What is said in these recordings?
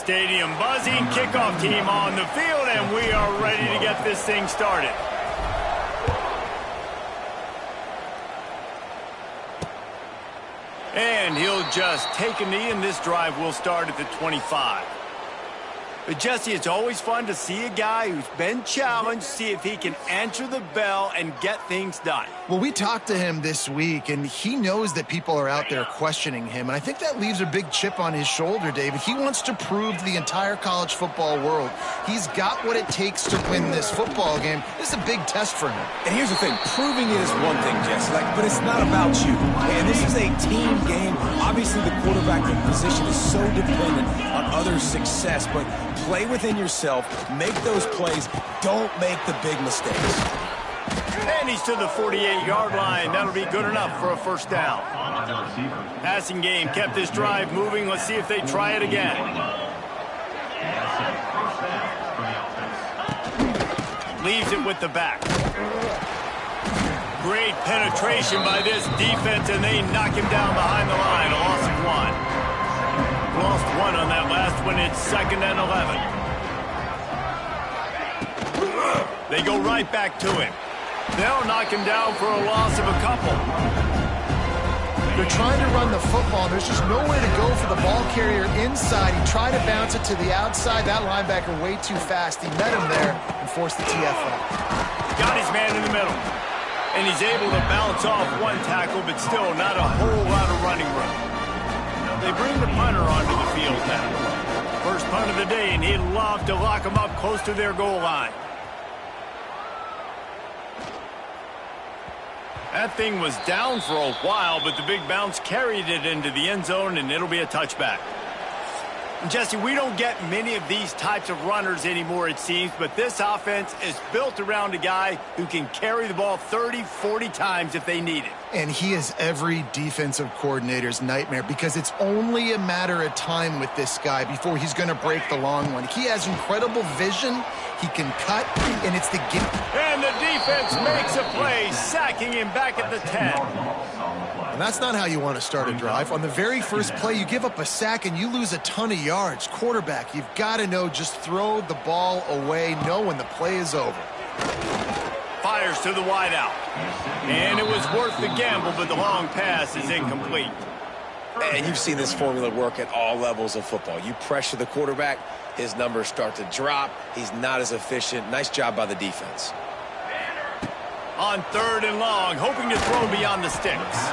Stadium buzzing, kickoff team on the field, and we are ready to get this thing started. And he'll just take a knee, and this drive will start at the 25. But, Jesse, it's always fun to see a guy who's been challenged, see if he can answer the bell and get things done. Well, we talked to him this week, and he knows that people are out there questioning him. And I think that leaves a big chip on his shoulder, David. He wants to prove to the entire college football world he's got what it takes to win this football game. This is a big test for him. And here's the thing. Proving it is one thing, Jesse, but it's not about you. And this is a team game. Obviously, the quarterback position is so dependent on others' success, but play within yourself, make those plays, don't make the big mistakes. And he's to the 48-yard line. That'll be good enough for a first down. Passing game kept this drive moving. Let's see if they try it again. Leaves it with the back. Great penetration by this defense, and they knock him down behind the line. A loss of 1. Lost 1 on that last one. It's 2nd and 11. They go right back to him. They'll knock him down for a loss of a couple. They're trying to run the football. There's just nowhere to go for the ball carrier inside. He tried to bounce it to the outside. That linebacker way too fast. He met him there and forced the TFL. Got his man in the middle. And he's able to bounce off one tackle, but still not a whole lot of running room. They bring the punter onto the field now. First punt of the day, and he'd love to lock them up close to their goal line. That thing was down for a while, but the big bounce carried it into the end zone, and it'll be a touchback. Jesse, we don't get many of these types of runners anymore, it seems, but this offense is built around a guy who can carry the ball 30, 40 times if they need it. And he is every defensive coordinator's nightmare because it's only a matter of time with this guy before he's going to break the long one. He has incredible vision. He can cut, and it's the game. And the defense makes a play, sacking him back at the 10. And that's not how you want to start a drive. On the very first play, you give up a sack and you lose a ton of yards. Quarterback, you've got to know, just throw the ball away, know when the play is over. Fires to the wideout. And it was worth the gamble, but the long pass is incomplete. And you've seen this formula work at all levels of football. You pressure the quarterback, his numbers start to drop. He's not as efficient. Nice job by the defense. On 3rd and long, hoping to throw beyond the sticks.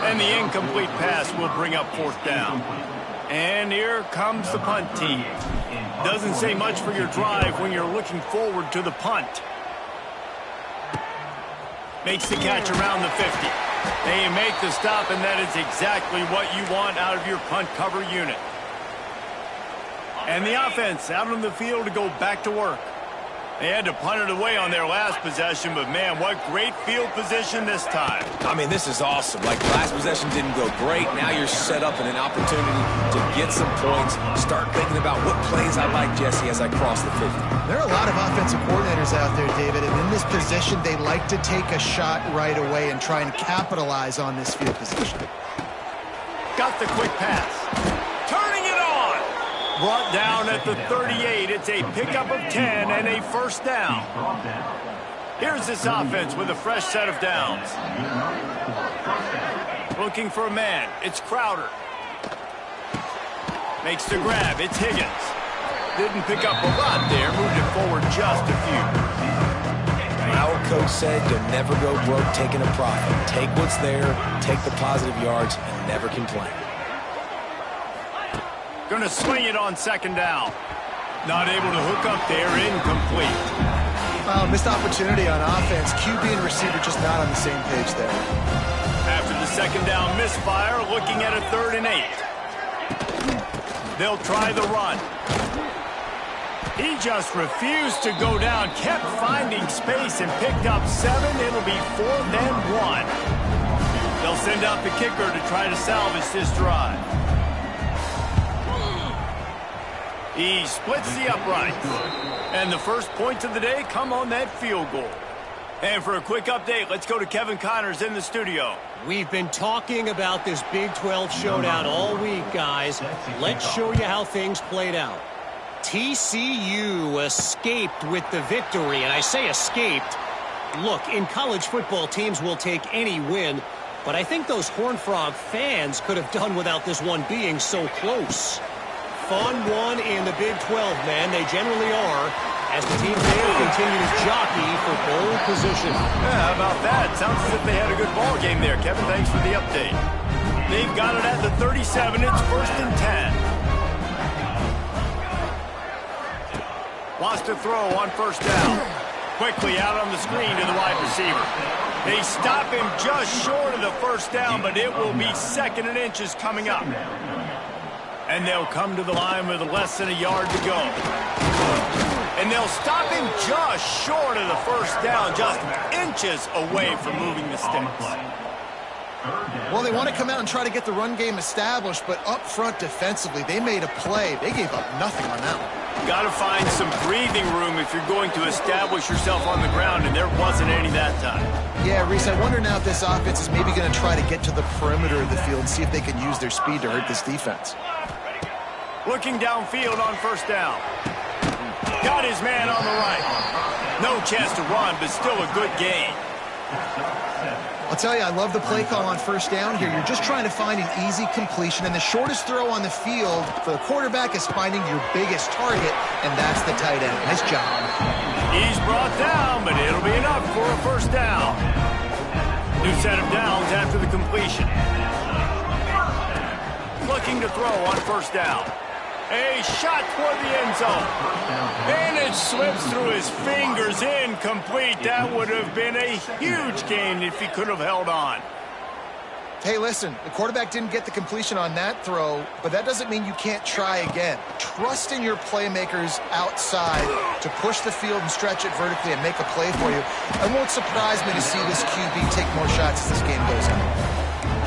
And the incomplete pass will bring up 4th down. And here comes the punt team. Doesn't say much for your drive when you're looking forward to the punt. Makes the catch around the 50. They make the stop, and that is exactly what you want out of your punt cover unit. And the offense out on the field to go back to work. They had to punt it away on their last possession, but, man, what great field position this time. I mean, this is awesome. Like, last possession didn't go great. Now you're set up in an opportunity to get some points. Start thinking about what plays I like, Jesse, as I cross the 50. There are a lot of offensive coordinators out there, David, and in this position, they like to take a shot right away and try and capitalize on this field position. Got the quick pass. Turning it on. Brought down at the 38. It's a pickup of 10 and a first down. Here's this offense with a fresh set of downs. Looking for a man. It's Crowder. Makes the grab. It's Higgins. Didn't pick up a lot there. Moved it forward just a few. Our coach said you'll never go broke taking a profit. Take what's there, take the positive yards, and never complain. Going to swing it on 2nd down. Not able to hook up there. Incomplete. Missed opportunity on offense. QB and receiver just not on the same page there. After the 2nd down misfire, looking at a 3rd and 8. They'll try the run. He just refused to go down, kept finding space and picked up 7. It'll be 4th and 1. They'll send out the kicker to try to salvage this drive. He splits the uprights. And the first points of the day come on that field goal. And for a quick update, let's go to Kevin Connors in the studio. We've been talking about this Big 12 showdown all week, guys. Let's show you how things played out. TCU escaped with the victory, and I say escaped. Look, in college football, teams will take any win, but I think those Horned Frog fans could have done without this one being so close. Fun one in the Big 12, man. They generally are, as the team there continues to jockey for bowl position. Yeah, how about that? Sounds as if they had a good ball game there, Kevin. Thanks for the update. They've got it at the 37. It's 1st and 10. Wants to throw on 1st down. Quickly out on the screen to the wide receiver. They stop him just short of the 1st down, but it will be 2nd and inches coming up. And they'll come to the line with less than a yard to go. And they'll stop him just short of the 1st down, just inches away from moving the sticks. Well, they want to come out and try to get the run game established, but up front defensively, they made a play. They gave up nothing on that one. Got to find some breathing room if you're going to establish yourself on the ground, and there wasn't any that time. Yeah, Reese, I wonder now if this offense is maybe going to try to get to the perimeter of the field and see if they can use their speed to hurt this defense. Looking downfield on 1st down. Got his man on the right. No chance to run, but still a good gain. I'll tell you, I love the play call on 1st down here. You're just trying to find an easy completion, and the shortest throw on the field for the quarterback is finding your biggest target, and that's the tight end. Nice job. He's brought down, but it'll be enough for a 1st down. New set of downs after the completion. Looking to throw on 1st down. A shot toward the end zone. And it slips through his fingers, incomplete. That would have been a huge gain if he could have held on. Hey, listen, the quarterback didn't get the completion on that throw, but that doesn't mean you can't try again. Trust in your playmakers outside to push the field and stretch it vertically and make a play for you. It won't surprise me to see this QB take more shots as this game goes on.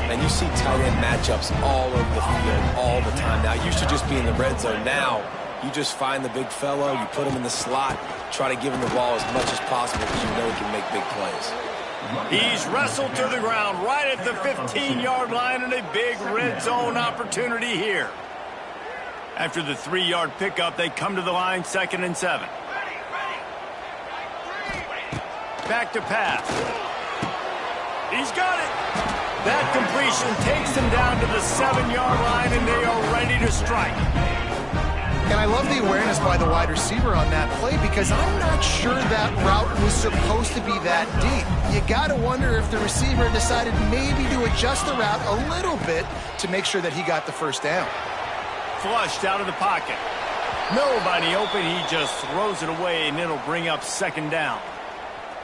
And you see tight end matchups all over the field all the time now. It used to just be in the red zone. Now, you just find the big fellow, you put him in the slot, try to give him the ball as much as possible because you know he can make big plays. He's wrestled to the ground right at the 15-yard line, and a big red zone opportunity here. After the 3-yard pickup, they come to the line 2nd and 7. Back to pass. He's got it. That completion takes them down to the 7-yard line, and they are ready to strike. And I love the awareness by the wide receiver on that play because I'm not sure that route was supposed to be that deep. You got to wonder if the receiver decided maybe to adjust the route a little bit to make sure that he got the 1st down. Flushed out of the pocket. Nobody open. He just throws it away, and it'll bring up 2nd down.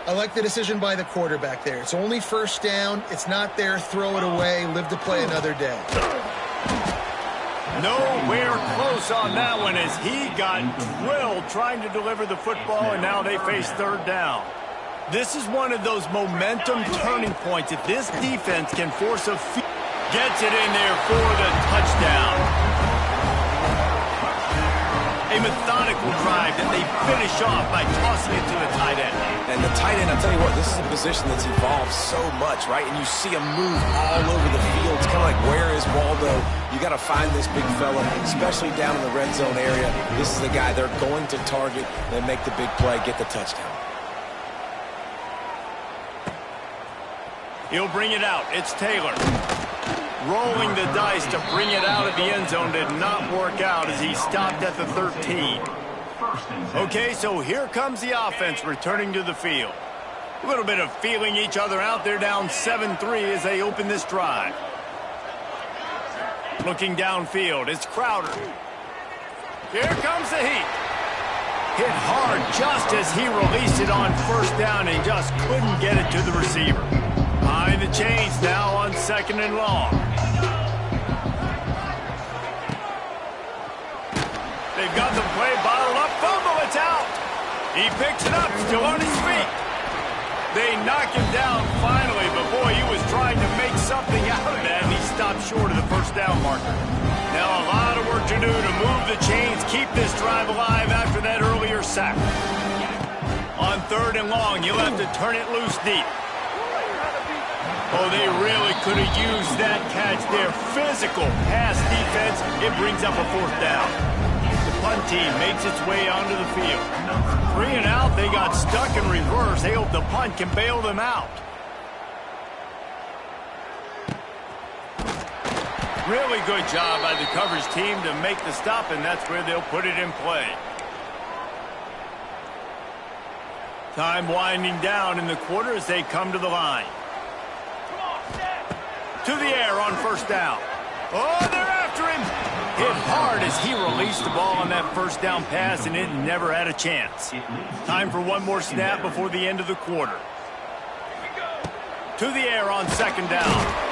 I like the decision by the quarterback there. It's only 1st down. It's not there. Throw it away. Live to play another day. Nowhere close on that one as he got drilled trying to deliver the football, and now they face 3rd down. This is one of those momentum turning points. If this defense can force a field, gets it in there for the touchdown. A methodical drive that they finish off by tossing it to the tight end. And the tight end, I'll tell you what, this is a position that's evolved so much, right? And you see him move all over the field. It's kind of like, where is Waldo? You got to find this big fella, especially down in the red zone area. This is the guy they're going to target and make the big play, get the touchdown. He'll bring it out. It's Taylor. Rolling the dice to bring it out of the end zone did not work out as he stopped at the 13. Okay, so here comes the offense returning to the field. A little bit of feeling each other out. They're down 7-3 as they open this drive. Looking downfield, it's Crowder. Here comes the heat. Hit hard just as he released it on 1st down and just couldn't get it to the receiver. Behind the chains now on 2nd and long. They've got the play bottled up. Fumble, it's out. He picks it up, still on his feet. They knock him down finally, but boy, he was trying to make something out of that, and he stopped short of the 1st down marker. Now a lot of work to do to move the chains, keep this drive alive after that earlier sack. On 3rd and long, you'll have to turn it loose deep. Oh, they really could have used that catch there. Physical pass defense. It brings up a 4th down. The punt team makes its way onto the field. 3 and out. They got stuck in reverse. They hope the punt can bail them out. Really good job by the coverage team to make the stop, and that's where they'll put it in play. Time winding down in the quarter as they come to the line. To the air on 1st down. Oh, they're after him. Hit hard as he released the ball on that 1st down pass, and it never had a chance. Time for one more snap before the end of the quarter. To the air on 2nd down.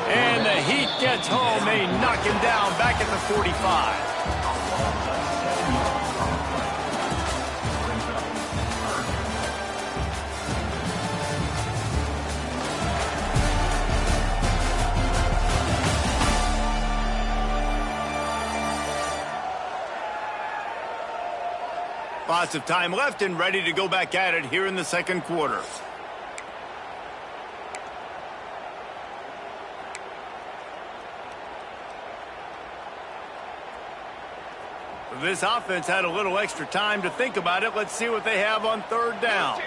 And the Heat gets home. They knock him down back at the 45. Lots of time left and ready to go back at it here in the 2nd quarter. This offense had a little extra time to think about it. Let's see what they have on 3rd down.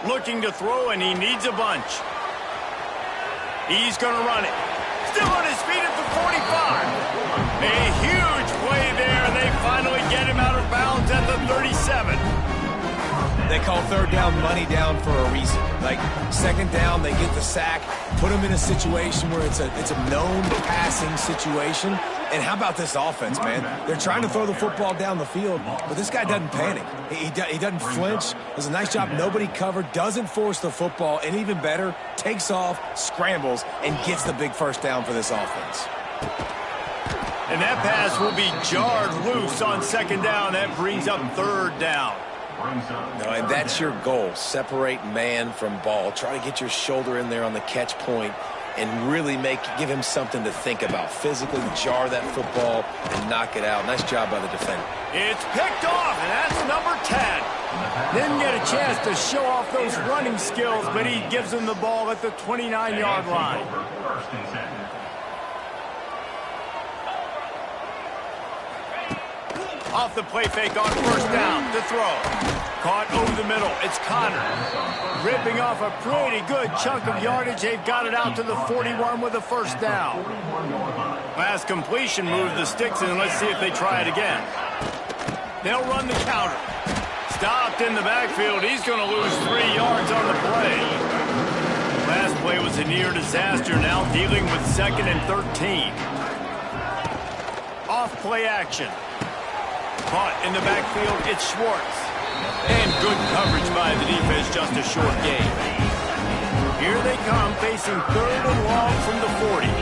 Looking to throw, and he needs a bunch. He's going to run it. Still on his feet at the 45. A huge play there. They finally get him out of bounds at the 37. They call 3rd down money down for a reason. Like 2nd down, they get the sack, put them in a situation where it's a known passing situation. And how about this offense, man? They're trying to throw the football down the field, but this guy doesn't panic. He doesn't flinch. Does a nice job. Nobody covered, doesn't force the football, and even better, takes off, scrambles, and gets the big 1st down for this offense. And that pass will be jarred loose on 2nd down. That brings up 3rd down. No, and that's your goal. Separate man from ball. Try to get your shoulder in there on the catch point and really give him something to think about. Physically jar that football and knock it out. Nice job by the defender. It's picked off, and that's number 10. Didn't get a chance to show off those running skills, but he gives him the ball at the 29-yard line. Off the play fake on 1st down to throw. Caught over the middle. It's Connor. Ripping off a pretty good chunk of yardage. They've got it out to the 41 with a 1st down. Last completion moved the sticks, and let's see if they try it again. They'll run the counter. Stopped in the backfield. He's going to lose 3 yards on the play. Last play was a near disaster. Now dealing with 2nd and 13. Off play action. Caught in the backfield, it's Schwartz. And good coverage by the defense, just a short gain. Here they come, facing 3rd and long from the 40.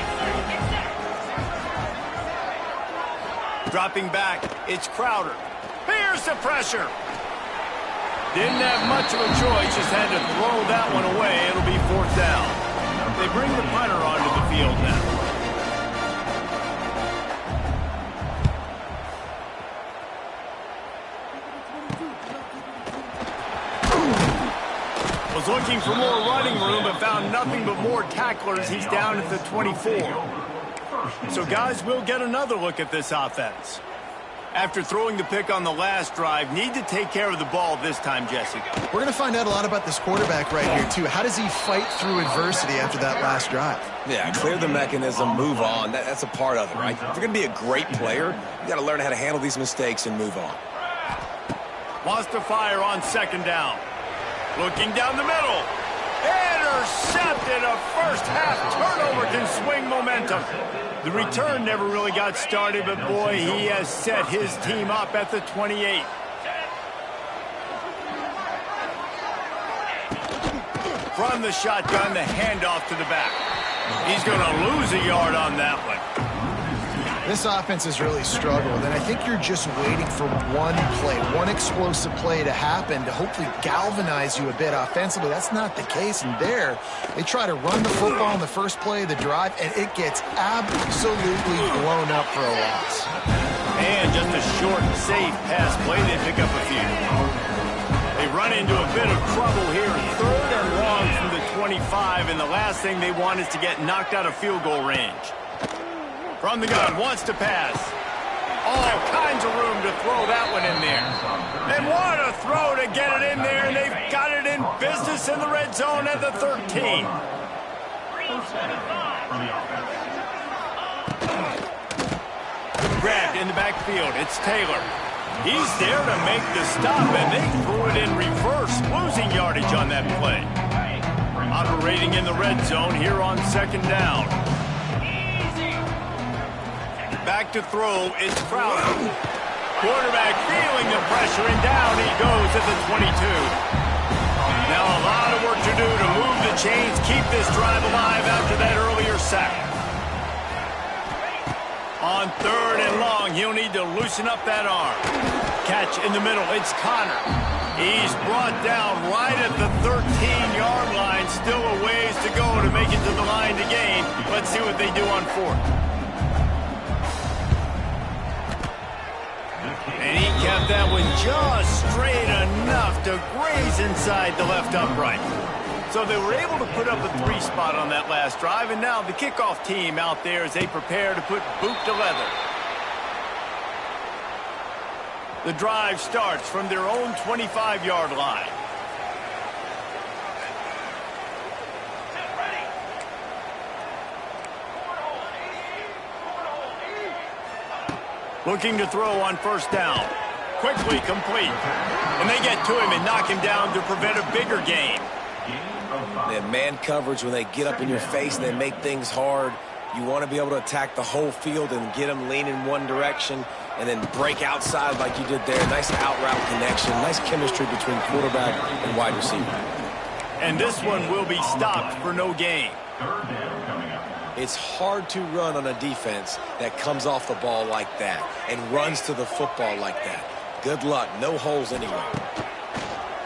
Dropping back, it's Crowder. Here's the pressure. Didn't have much of a choice, just had to throw that one away. It'll be 4th down. They bring the punter onto the field now. Was looking for more running room, but found nothing but more tacklers. He's down at the 24. So guys, we'll get another look at this offense. After throwing the pick on the last drive, need to take care of the ball this time, Jesse. We're going to find out a lot about this quarterback right here, too. How does he fight through adversity after that last drive? Yeah, clear the mechanism, move on. That's a part of it, right? If you're going to be a great player, you got to learn how to handle these mistakes and move on. Wants to fire on 2nd down. Looking down the middle. Intercepted. A first-half turnover can swing momentum. The return never really got started, but boy, he has set his team up at the 28. From the shotgun, the handoff to the back. He's going to lose a yard on that one. This offense has really struggled, and I think you're just waiting for one play, one explosive play to happen to hopefully galvanize you a bit offensively. That's not the case, and there, they try to run the football in the first play of the drive, and it gets absolutely blown up for a loss. And just a short, safe pass play, they pick up a few. They run into a bit of trouble here, 3rd and long from the 25, and the last thing they want is to get knocked out of field goal range. From the gun, wants to pass. All kinds of room to throw that one in there. And what a throw to get it in there, and they've got it in business in the red zone at the 13. Grabbed in the backfield. It's Taylor. He's there to make the stop, and they threw it in reverse, losing yardage on that play. Operating in the red zone here on second down. Back to throw, it's Crowder. Quarterback feeling the pressure, and down he goes at the 22. Now a lot of work to do to move the chains, keep this drive alive after that earlier sack. On third and long, he'll need to loosen up that arm. Catch in the middle, it's Connor. He's brought down right at the 13-yard line. Still a ways to go to make it to the line to gain. Let's see what they do on fourth. And he kept that one just straight enough to graze inside the left upright. So they were able to put up a 3 spot on that last drive, and now the kickoff team out there as they prepare to put boot to leather. The drive starts from their own 25-yard line. Looking to throw on first down. Quickly complete. And they get to him and knock him down to prevent a bigger gain. Man coverage, when they get up in your face and they make things hard, you want to be able to attack the whole field and get them lean in one direction and then break outside like you did there. Nice out route connection, nice chemistry between quarterback and wide receiver. And this one will be stopped for no gain. It's hard to run on a defense that comes off the ball like that and runs to the football like that. Good luck, no holes anywhere.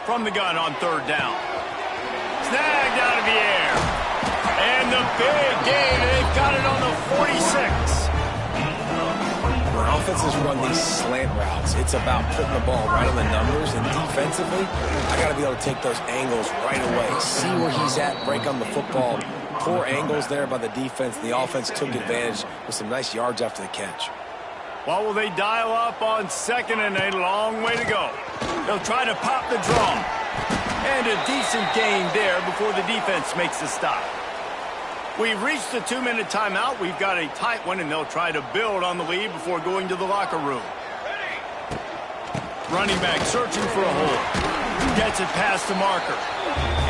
From the gun on third down. Snagged out of the air. And the big gain, they've got it on the 46. When offenses run these slant routes, it's about putting the ball right on the numbers, and defensively, I got to be able to take those angles right away. See where he's at, break on the football. Poor angles there by the defense. The offense took advantage with some nice yards after the catch. Well, will they dial up on second and a long way to go? They'll try to pop the draw. And a decent gain there before the defense makes the stop. We've reached the 2-minute timeout. We've got a tight one, and they'll try to build on the lead before going to the locker room. Running back searching for a hole. Gets it past the marker.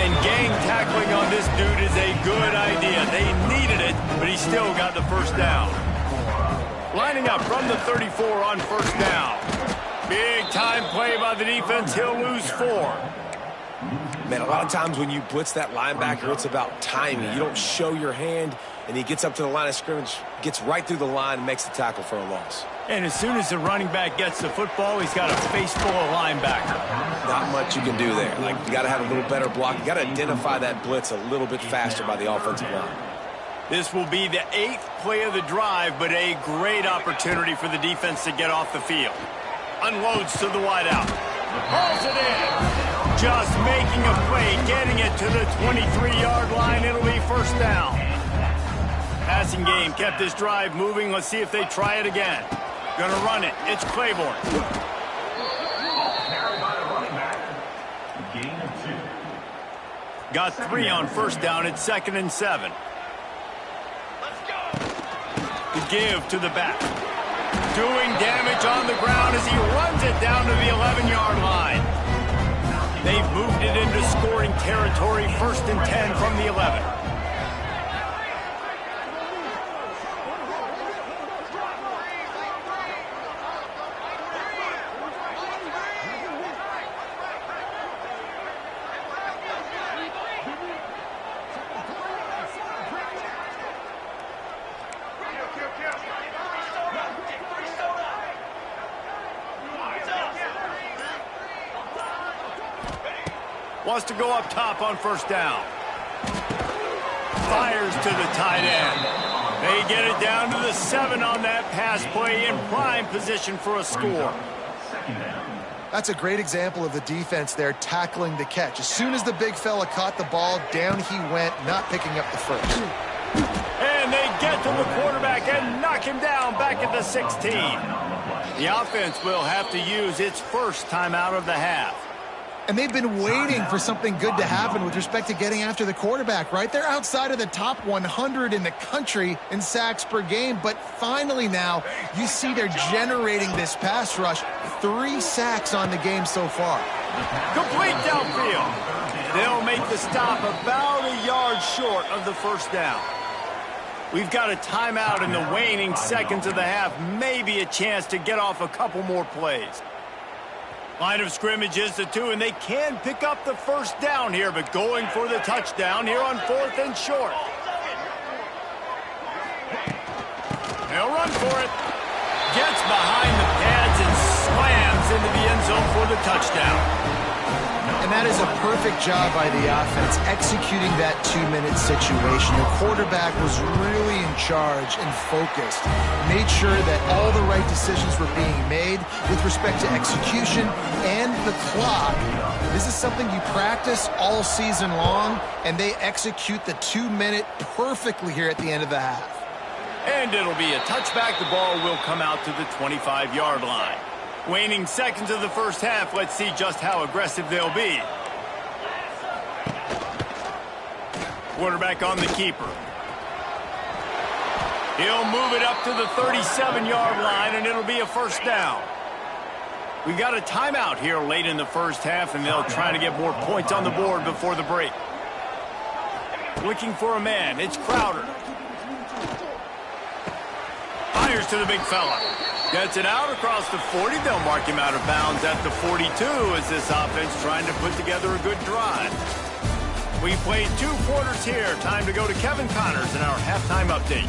And gang tackling on this dude is a good idea. They needed it, but he still got the first down. Lining up from the 34 on first down. Big time play by the defense. He'll lose 4. Man, a lot of times when you blitz that linebacker, it's about timing. You don't show your hand, and he gets up to the line of scrimmage, gets right through the line, and makes the tackle for a loss. And as soon as the running back gets the football, he's got a face full of linebacker. Not much you can do there. Like, you got to have a little better block. You got to identify that blitz a little bit faster by the offensive line. This will be the 8th play of the drive, but a great opportunity for the defense to get off the field. Unloads to the wideout. Hauls it in. Just making a play, getting it to the 23-yard line. It'll be first down. Passing game kept this drive moving. Let's see if they try it again. Gonna run it. It's Claiborne. Got 3 on first down. It's 2nd and 7. The give to the back. Doing damage on the ground as he runs it down to the 11-yard line. They've moved it into scoring territory, 1st and 10 from the 11. Wants to go up top on first down. Fires to the tight end. They get it down to the 7 on that pass play, in prime position for a score. That's a great example of the defense there tackling the catch. As soon as the big fella caught the ball, down he went, not picking up the first. And they get to the quarterback and knock him down back at the 16. The offense will have to use its first timeout of the half. And they've been waiting for something good to happen with respect to getting after the quarterback, right? They're outside of the top 100 in the country in sacks per game, but finally now you see they're generating this pass rush. 3 sacks on the game so far. Complete downfield. They'll make the stop about a yard short of the first down. We've got a timeout in the waning seconds of the half, maybe a chance to get off a couple more plays. Line of scrimmage is the 2, and they can pick up the first down here, but going for the touchdown here on 4th and short. They'll run for it. Gets behind the pads and slams into the end zone for the touchdown. And that is a perfect job by the offense, executing that 2-minute situation. The quarterback was really in charge and focused. Made sure that all the right decisions were being made with respect to execution and the clock. This is something you practice all season long, and they execute the 2-minute perfectly here at the end of the half. And it'll be a touchback. The ball will come out to the 25-yard line. Waning seconds of the first half. Let's see just how aggressive they'll be. Quarterback on the keeper. He'll move it up to the 37-yard line, and it'll be a first down. We've got a timeout here late in the first half, and they'll try to get more points on the board before the break. Looking for a man. It's Crowder. Fires to the big fella. Gets it out across the 40. They'll mark him out of bounds at the 42 as this offense trying to put together a good drive. We played 2 quarters here. Time to go to Kevin Connors in our halftime update.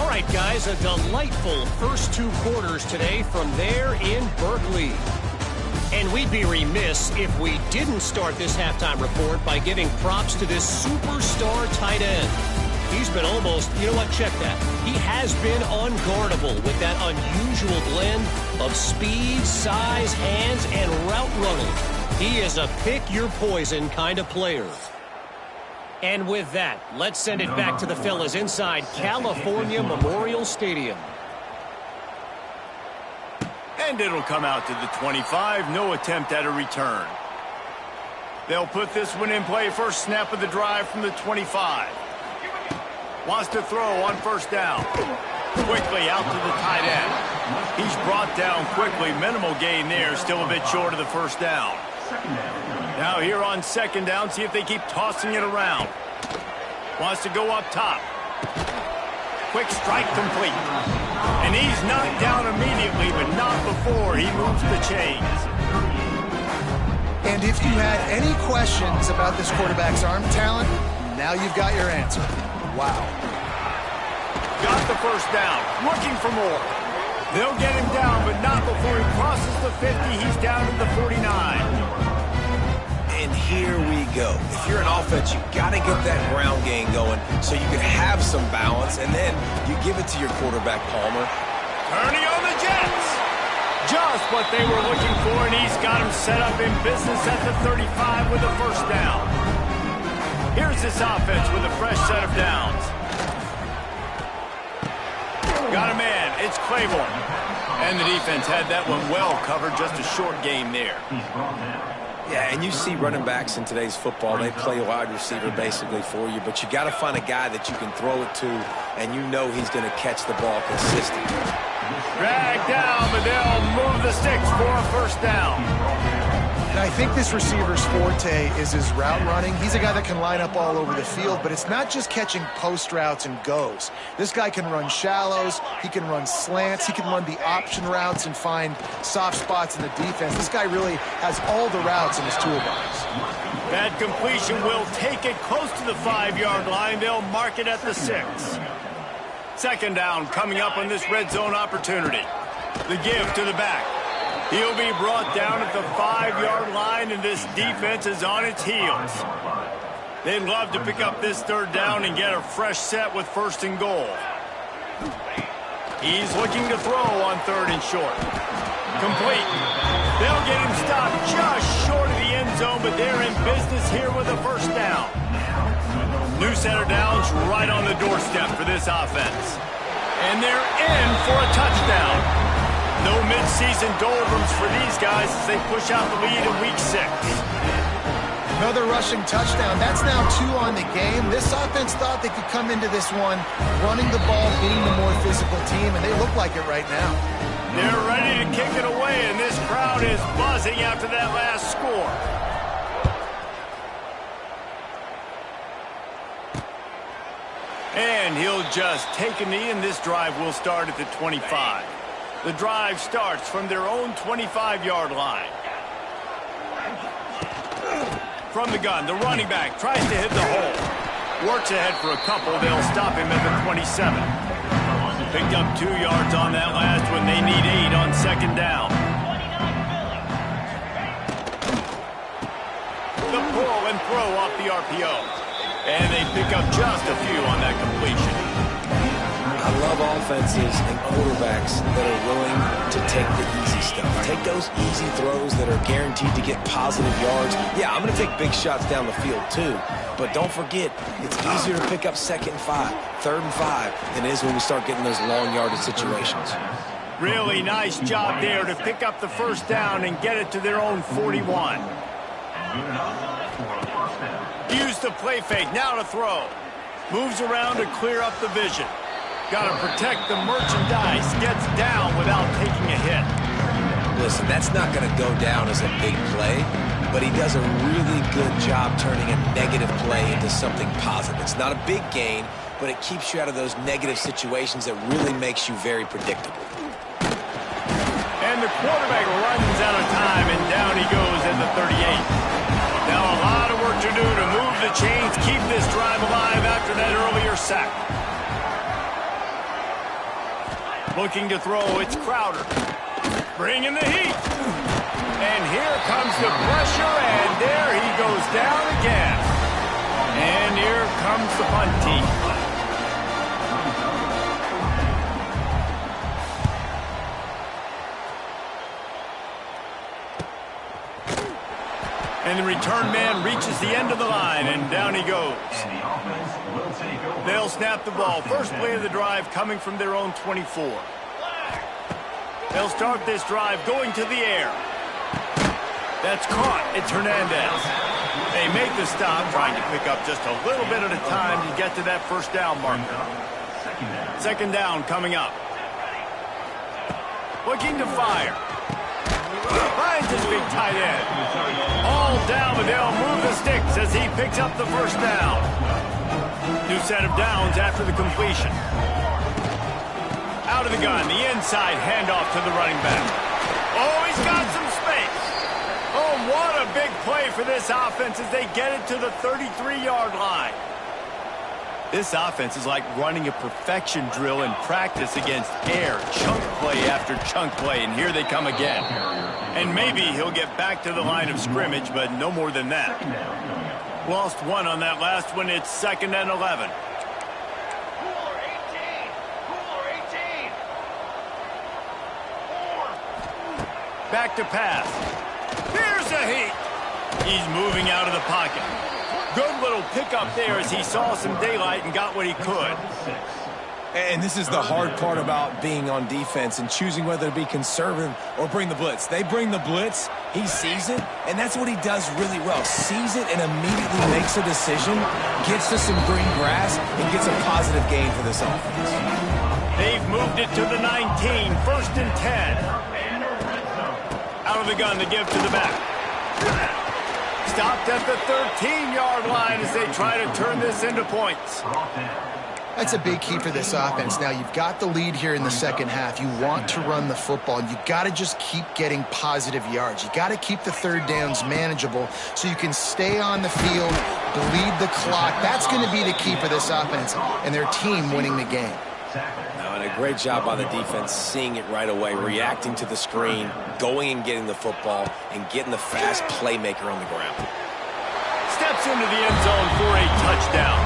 All right, guys, a delightful first 2 quarters today from there in Berkeley. And we'd be remiss if we didn't start this halftime report by giving props to this superstar tight end. He's been almost, you know what, check that. He has been unguardable with that unusual blend of speed, size, hands, and route running. He is a pick-your-poison kind of player. And with that, let's send it back to the fellas inside California Memorial Stadium. And it'll come out to the 25. No attempt at a return. They'll put this one in play. First snap of the drive from the 25. Wants to throw on first down. Quickly out to the tight end. He's brought down quickly. Minimal gain there. Still a bit short of the first down. Now here on second down. See if they keep tossing it around. Wants to go up top. Quick strike complete. And he's knocked down immediately, but not before he moves the chains. And if you had any questions about this quarterback's arm talent, now you've got your answer. Wow. Got the first down. Looking for more. They'll get him down, but not before he crosses the 50. He's down to the 49. And here we go. If you're an offense, you got to get that ground game going so you can have some balance, and then you give it to your quarterback, Palmer. Turning on the Jets. Just what they were looking for, and he's got him set up in business at the 35 with the first down. Here's this offense with a fresh set of downs. Got a man. It's Claiborne. And the defense had that one well covered. Just a short game there. Yeah, and you see running backs in today's football, they play wide receiver basically for you, but you got to find a guy that you can throw it to, and you know he's going to catch the ball consistently. Dragged down, but they'll move the sticks for a first down. And I think this receiver's forte is his route running. He's a guy that can line up all over the field, but it's not just catching post routes and goes. This guy can run shallows, he can run slants, he can run the option routes and find soft spots in the defense. This guy really has all the routes in his toolbox. That completion will take it close to the 5-yard line. They'll mark it at the 6. Second down coming up on this red zone opportunity. The give to the back. He'll be brought down at the 5-yard line, and this defense is on its heels. They'd love to pick up this third down and get a fresh set with first and goal. He's looking to throw on third and short. Complete. They'll get him stopped just short of the end zone, but they're in business here with a first down. New center downs right on the doorstep for this offense. And they're in for a touchdown. No midseason doldrums for these guys as they push out the lead in Week 6. Another rushing touchdown. That's now 2 on the game. This offense thought they could come into this one running the ball, being the more physical team, and they look like it right now. They're ready to kick it away, and this crowd is buzzing after that last score. And he'll just take a knee, and this drive will start at the 25. The drive starts from their own 25-yard line. From the gun, the running back tries to hit the hole. Works ahead for a couple. They'll stop him at the 27. Picked up 2 yards on that last one. They need 8 on second down. The pull and throw off the RPO. And they pick up just a few on that completion. I love offenses and quarterbacks that are willing to take the easy stuff. Take those easy throws that are guaranteed to get positive yards. Yeah, I'm going to take big shots down the field too. But don't forget, it's easier to pick up 2nd and 5, 3rd and 5 than it is when we start getting those long yardage situations. Really nice job there to pick up the first down and get it to their own 41. Use the play fake, now to throw. Moves around to clear up the vision. Got to protect the merchandise. Gets down without taking a hit. Listen, that's not going to go down as a big play, but he does a really good job turning a negative play into something positive. It's not a big gain, but it keeps you out of those negative situations that really makes you very predictable. And the quarterback runs out of time, and down he goes at the 38. Now a lot of work to do to move the chains, keep this drive alive after that earlier sack. Looking to throw, it's Crowder. Bringing the heat. And here comes the pressure, and there he goes down again. And here comes the punt team. And the return man reaches the end of the line, and down he goes. They'll snap the ball. First play of the drive coming from their own 24. They'll start this drive going to the air. That's caught. It's Hernandez. They make the stop, trying to pick up just a little bit at a time to get to that first down marker. Second down coming up. Looking to fire. Finds his big tight end. All down, but they'll move the sticks as he picks up the first down. New set of downs after the completion. Out of the gun, the inside handoff to the running back. Oh, he's got some space. Oh, what a big play for this offense as they get it to the 33-yard line. This offense is like running a perfection drill in practice against air, chunk play after chunk play, and here they come again. And maybe he'll get back to the line of scrimmage, but no more than that. Lost one on that last one. It's 2nd and 11. Back to pass. Here's a heat. He's moving out of the pocket. Good little pickup there as he saw some daylight and got what he could. And this is the hard part about being on defense and choosing whether to be conservative or bring the blitz. They bring the blitz, he sees it, and that's what he does really well. Sees it and immediately makes a decision, gets to some green grass, and gets a positive gain for this offense. They've moved it to the 19, 1st and 10. Out of the gun to give to the back. Stopped at the 13-yard line as they try to turn this into points. That's a big key for this offense. Now, you've got the lead here in the second half. You want to run the football. You got to just keep getting positive yards. You got to keep the third downs manageable so you can stay on the field, bleed the clock. That's going to be the key for this offense and their team winning the game. And a great job by the defense seeing it right away, reacting to the screen, going and getting the football, and getting the fast playmaker on the ground. Steps into the end zone for a touchdown.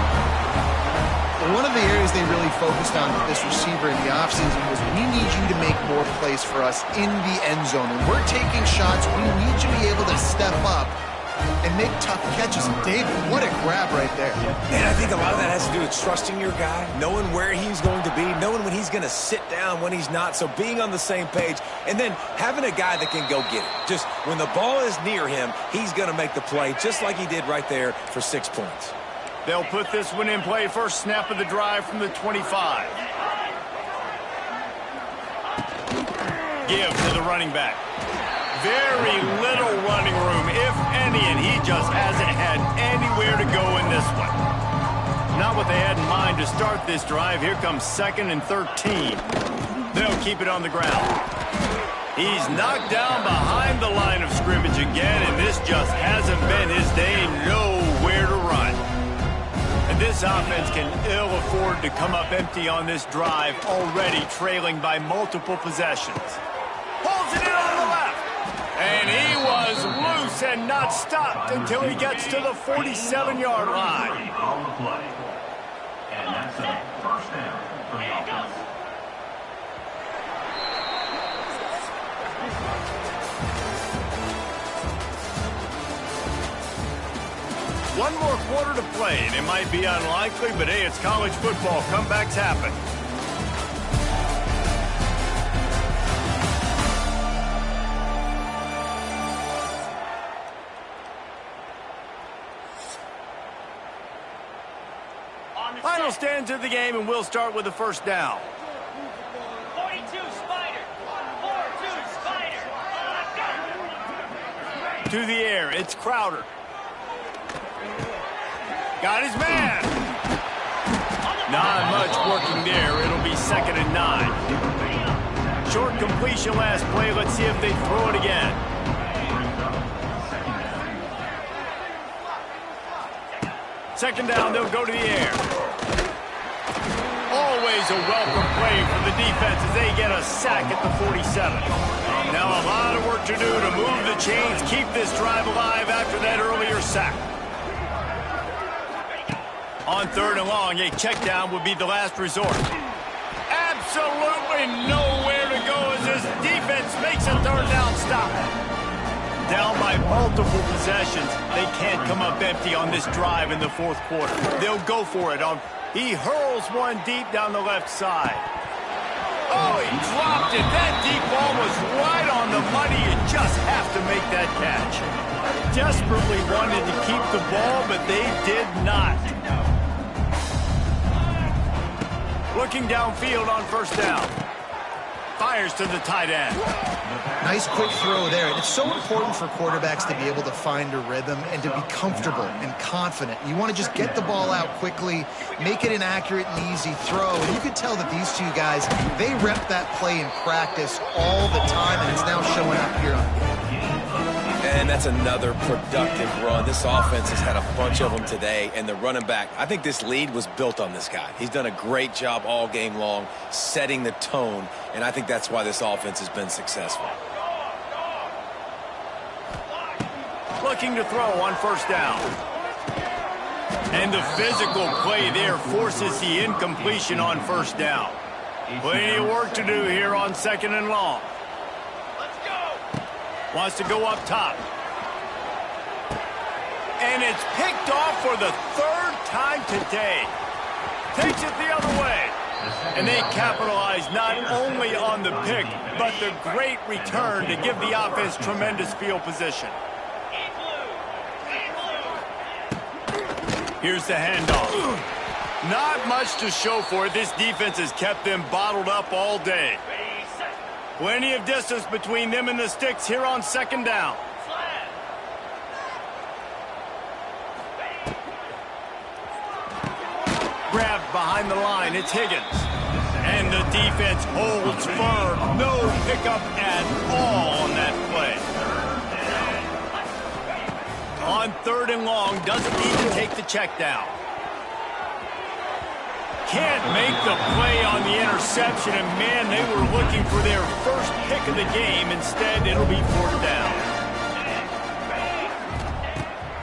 One of the areas they really focused on with this receiver in the offseason was, we need you to make more plays for us in the end zone. When we're taking shots, we need you to be able to step up and make tough catches. And David, what a grab right there. And I think a lot of that has to do with trusting your guy, knowing where he's going to be, knowing when he's going to sit down, when he's not. So being on the same page, and then having a guy that can go get it. Just when the ball is near him, he's going to make the play, just like he did right there for 6 points. They'll put this one in play. First snap of the drive from the 25. Give to the running back. Very little running room, if any, and he just hasn't had anywhere to go in this one. Not what they had in mind to start this drive. Here comes 2nd and 13. They'll keep it on the ground. He's knocked down behind the line of scrimmage again, and this just hasn't been his day. Nowhere to run. And this offense can ill afford to come up empty on this drive, already trailing by multiple possessions. Pulls it in on the left. And he was loose and not stopped until he gets to the 47-yard line. On the play. And that's a first down for the offense. One more quarter to play, and it might be unlikely, but hey, it's college football. Comebacks happen. Final stands of the game, and we'll start with the first down. 42 Spider. 4-2 Spider. To the air, it's Crowder. Got his man. Not much working there. It'll be 2nd and 9. Short completion last play. Let's see if they throw it again. Second down, they'll go to the air. Always a welcome play for the defense as they get a sack at the 47. Now a lot of work to do to move the chains, keep this drive alive after that earlier sack. On 3rd and long, a check down would be the last resort. Absolutely nowhere to go as this defense makes a 3rd down stop. Down by multiple possessions, they can't come up empty on this drive in the 4th quarter. They'll go for it. He hurls one deep down the left side. Oh, he dropped it. That deep ball was right on the money. You just have to make that catch. Desperately wanted to keep the ball, but they did not. Looking downfield on 1st down. Fires to the tight end. Nice quick throw there. And it's so important for quarterbacks to be able to find a rhythm and to be comfortable and confident. You want to just get the ball out quickly, make it an accurate and easy throw. And you could tell that these two guys, they rep that play in practice all the time, and it's now showing up here on the game. And that's another productive run. This offense has had a bunch of them today, and the running back, I think this lead was built on this guy. He's done a great job all game long, setting the tone, and I think that's why this offense has been successful. Looking to throw on 1st down. And the physical play there forces the incompletion on 1st down. Plenty of work to do here on 2nd and long. Wants to go up top. And it's picked off for the 3rd time today. Takes it the other way. And they capitalize not only on the pick, but the great return to give the offense tremendous field position. Here's the handoff. Not much to show for it. This defense has kept them bottled up all day. Plenty of distance between them and the sticks here on 2nd down. Grabbed behind the line, it's Higgins. And the defense holds firm. No pickup at all on that play. On 3rd and long, doesn't even take the check down. Can't make the play on the interception, and man, they were looking for their first pick of the game. Instead, it'll be 4th down.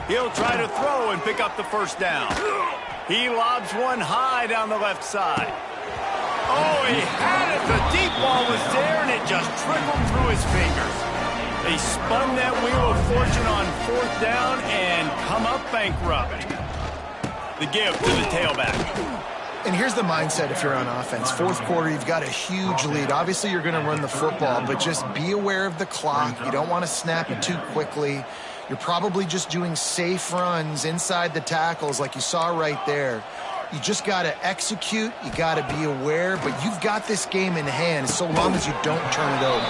He'll try to throw and pick up the 1st down. He lobs one high down the left side. Oh, he had it. The deep ball was there, and it just trickled through his fingers. They spun that wheel of fortune on 4th down and come up bankrupt. The give to the tailback. And here's the mindset if you're on offense. 4th quarter, you've got a huge lead. Obviously, you're going to run the football, but just be aware of the clock. You don't want to snap it too quickly. You're probably just doing safe runs inside the tackles like you saw right there. You just got to execute. You got to be aware, but you've got this game in hand so long as you don't turn it over.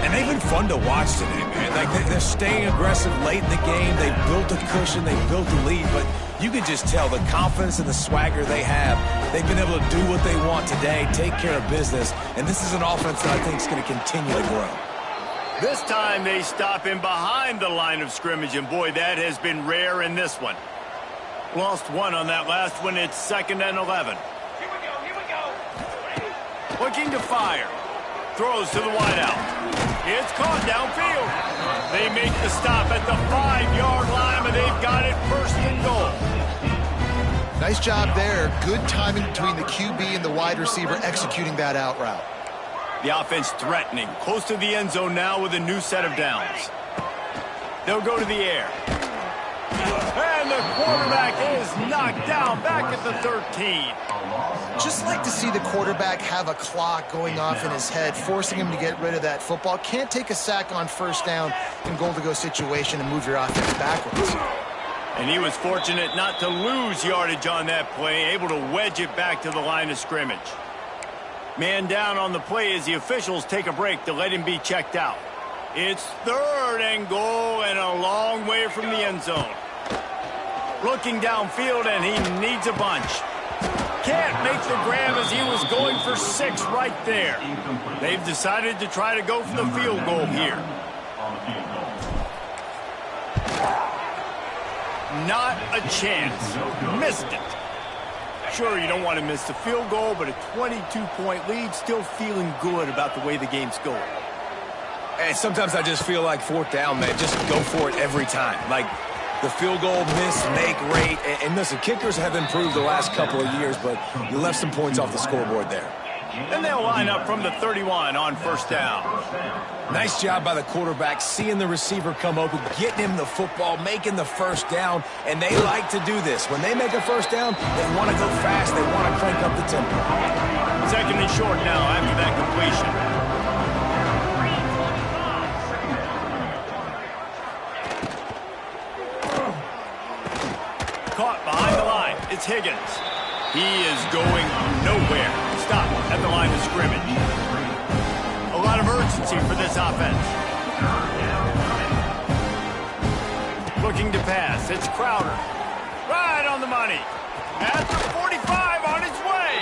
And they've been fun to watch today, man. Like, they're staying aggressive late in the game. They've built a cushion. They've built a lead, but you can just tell the confidence and the swagger they have. They've been able to do what they want today, take care of business, and this is an offense that I think is going to continue to grow. This time they stop him behind the line of scrimmage, and boy, that has been rare in this one. Lost one on that last one. It's 2nd and 11. Here we go. Looking to fire. Throws to the wideout. It's caught downfield. They make the stop at the 5-yard line, but they've got it 1st and goal. Nice job there. Good timing between the QB and the wide receiver executing that out route. The offense threatening. Close to the end zone now with a new set of downs. They'll go to the air. And the quarterback is knocked down back at the 13. Just like to see the quarterback have a clock going off in his head, forcing him to get rid of that football. Can't take a sack on 1st down in goal-to-go situation and move your offense backwards. And he was fortunate not to lose yardage on that play, able to wedge it back to the line of scrimmage. Man down on the play as the officials take a break to let him be checked out. It's 3rd and goal and a long way from the end zone. Looking downfield, and he needs a bunch. Can't make the grab as he was going for 6 right there. They've decided to try to go for the field goal here. Not a chance. Missed it. Sure, you don't want to miss the field goal, but a 22-point lead, still feeling good about the way the game's going. And sometimes I just feel like 4th down, man, just go for it every time. Like, the field goal miss, make rate. And listen, kickers have improved the last couple of years, but you left some points off the scoreboard there. And they'll line up from the 31 on 1st down. Nice job by the quarterback, seeing the receiver come open, getting him the football, making the 1st down, and they like to do this. When they make a 1st down, they want to go fast, they want to crank up the tempo. 2nd and short now after that completion. Caught behind the line. It's Higgins. He is going nowhere. Stop at the line of scrimmage. A lot of urgency for this offense. Looking to pass. It's Crowder. Right on the money. At the 45 on his way.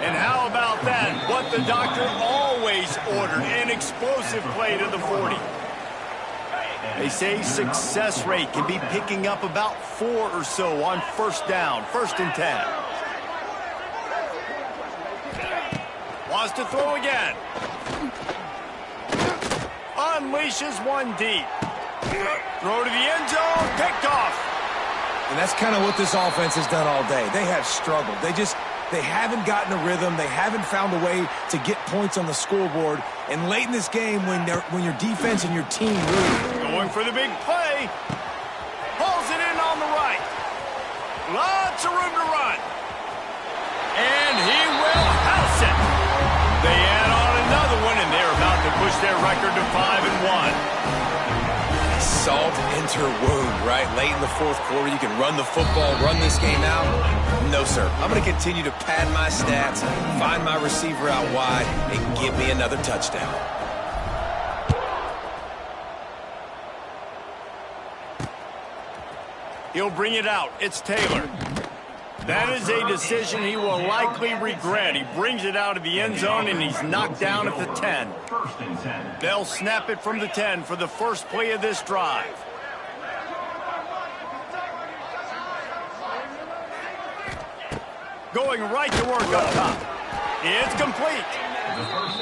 And how about that? What the doctor always ordered. An explosive play to the 40. They say success rate can be picking up about 4 or so on 1st down, 1st and 10. Wants to throw again. Unleashes one deep. Throw to the end zone, picked off. And that's kind of what this offense has done all day. They have struggled. They haven't gotten a rhythm. They haven't found a way to get points on the scoreboard. And late in this game, when your defense and your team really... Going for the big play. Pulls it in on the right. Lots of room to run. And he will house it. They add on another one, and they're about to push their record to 5-1. Salt enter wound, right? Late in the 4th quarter, you can run the football, run this game out. No, sir. I'm going to continue to pad my stats, find my receiver out wide, and give me another touchdown. He'll bring it out. It's Taylor. That is a decision he will likely regret. He brings it out of the end zone, and he's knocked down at the 10. They'll snap it from the 10 for the first play of this drive. Going right to work up top. It's complete.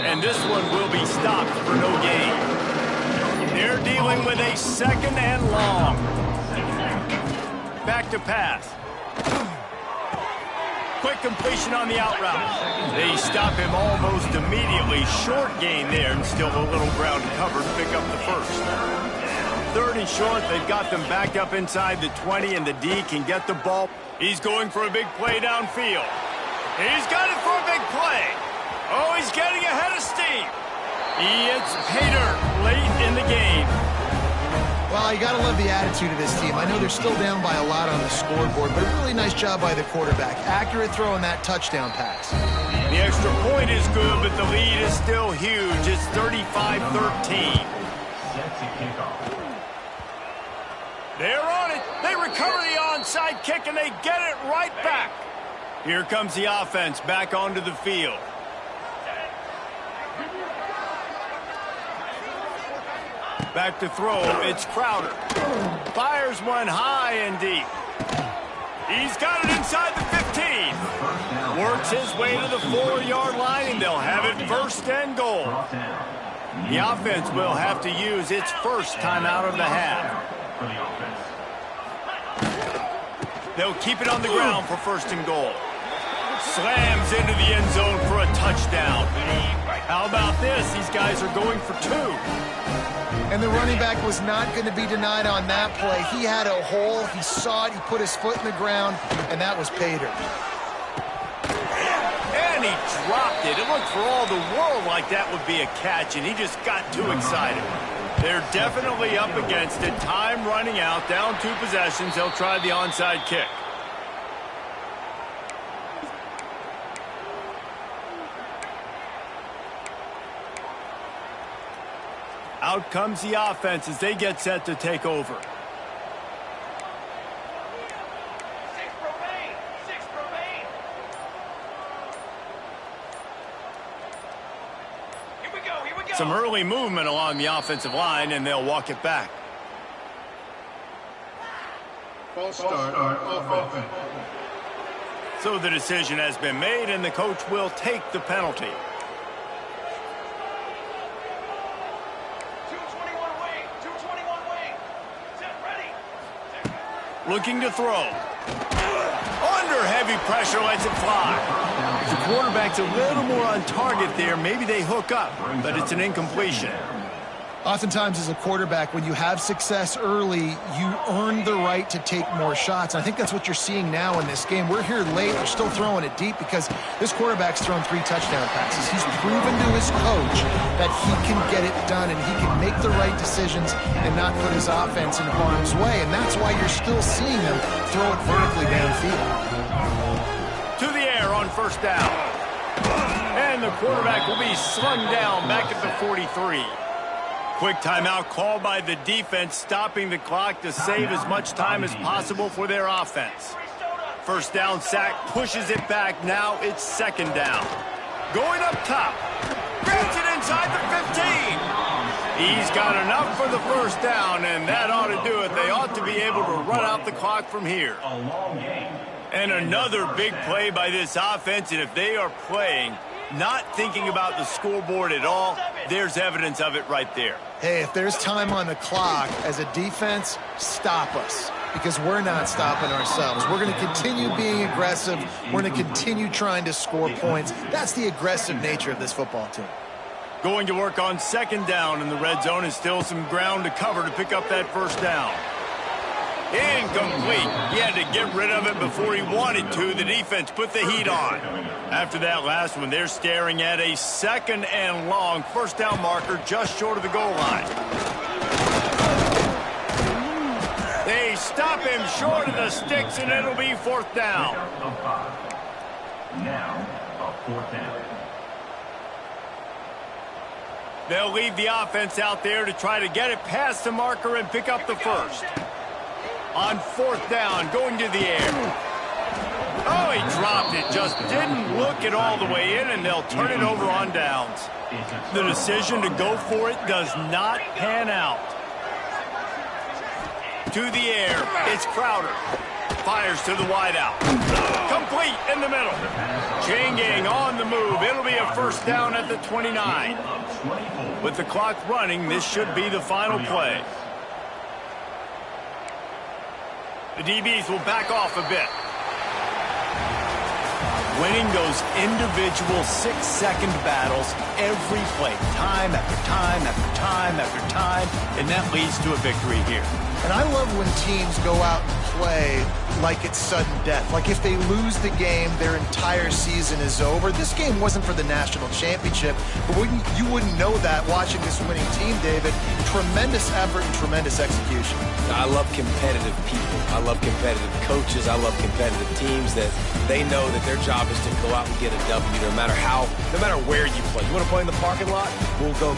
And this one will be stopped for no gain. They're dealing with a 2nd and long. Back to pass. Quick completion on the out route. They stop him almost immediately. Short gain there, and still a little ground covered to pick up the first. 3rd and short, they've got them backed up inside the 20, and the D can get the ball. He's going for a big play downfield. He's got it for a big play. Oh, he's getting ahead of steam. It's Pater late in the game. Well, you got to love the attitude of this team. I know they're still down by a lot on the scoreboard, but a really nice job by the quarterback. Accurate throw on that touchdown pass. The extra point is good, but the lead is still huge. It's 35-13. They're on it. They recover the onside kick, and they get it right back. Here comes the offense back onto the field. Back to throw, it's Crowder. Fires one high and deep. He's got it inside the 15. Works his way to the 4-yard line, and they'll have it 1st and goal. The offense will have to use its first timeout of the half. They'll keep it on the ground for 1st and goal. Slams into the end zone for a touchdown. How about this? These guys are going for 2. And the running back was not going to be denied on that play. He had a hole. He saw it. He put his foot in the ground, and that was Pater. And he dropped it. It looked for all the world like that would be a catch, and he just got too excited. They're definitely up against it. Time running out. Down 2 possessions. They'll try the onside kick. Out comes the offense as they get set to take over. 6 remain. 6 remain. Here we go. Here we go. Some early movement along the offensive line, and they'll walk it back. False start on offense. So the decision has been made, and the coach will take the penalty. 221 wing. 221 wing. Set ready. Looking to throw. Under heavy pressure, lets it fly. If the quarterback's a little more on target there, maybe they hook up, but it's an incompletion. Oftentimes as a quarterback, when you have success early, you earn the right to take more shots. And I think that's what you're seeing now in this game. We're here late. We're still throwing it deep because this quarterback's thrown 3 touchdown passes. He's proven to his coach that he can get it done and he can make the right decisions and not put his offense in harm's way. And that's why you're still seeing them throw it vertically downfield. To the air on 1st down. And the quarterback will be slung down back at the 43. Quick timeout called by the defense, stopping the clock to save as much time as possible for their offense. 1st down sack pushes it back. Now it's 2nd down. Going up top. Grabs it inside the 15. He's got enough for the 1st down, and that ought to do it. They ought to be able to run out the clock from here. A long game. And another big play by this offense, and if they are playing, not thinking about the scoreboard at all, there's evidence of it right there. Hey, if there's time on the clock, as a defense, stop us. Because we're not stopping ourselves. We're going to continue being aggressive. We're going to continue trying to score points. That's the aggressive nature of this football team. Going to work on 2nd down in the red zone, and still some ground to cover to pick up that 1st down. Incomplete. He had to get rid of it before he wanted to. The defense put the heat on. After that last one, they're staring at a 2nd and long. 1st down marker just short of the goal line. They stop him short of the sticks, and it'll be 4th down. Now, a 4th down. They'll leave the offense out there to try to get it past the marker and pick up the 1st. On 4th down, going to the air. Oh, he dropped it. Just didn't look it all the way in, and they'll turn it over on downs. The decision to go for it does not pan out. To the air, it's Crowder. Fires to the wideout. Complete in the middle. Chain gang on the move. It'll be a 1st down at the 29. 24. With the clock running, this should be the final play. The DBs will back off a bit. Winning those individual 6-second battles every play, time after time after time after time, and that leads to a victory here. And I love when teams go out and play like it's sudden death. Like if they lose the game, their entire season is over. This game wasn't for the national championship, but you wouldn't know that watching this winning team, David. Tremendous effort and tremendous execution. I love competitive people. I love competitive coaches. I love competitive teams that they know that their job is to go out and get a W no matter where you play. You want to play in the parking lot? We'll go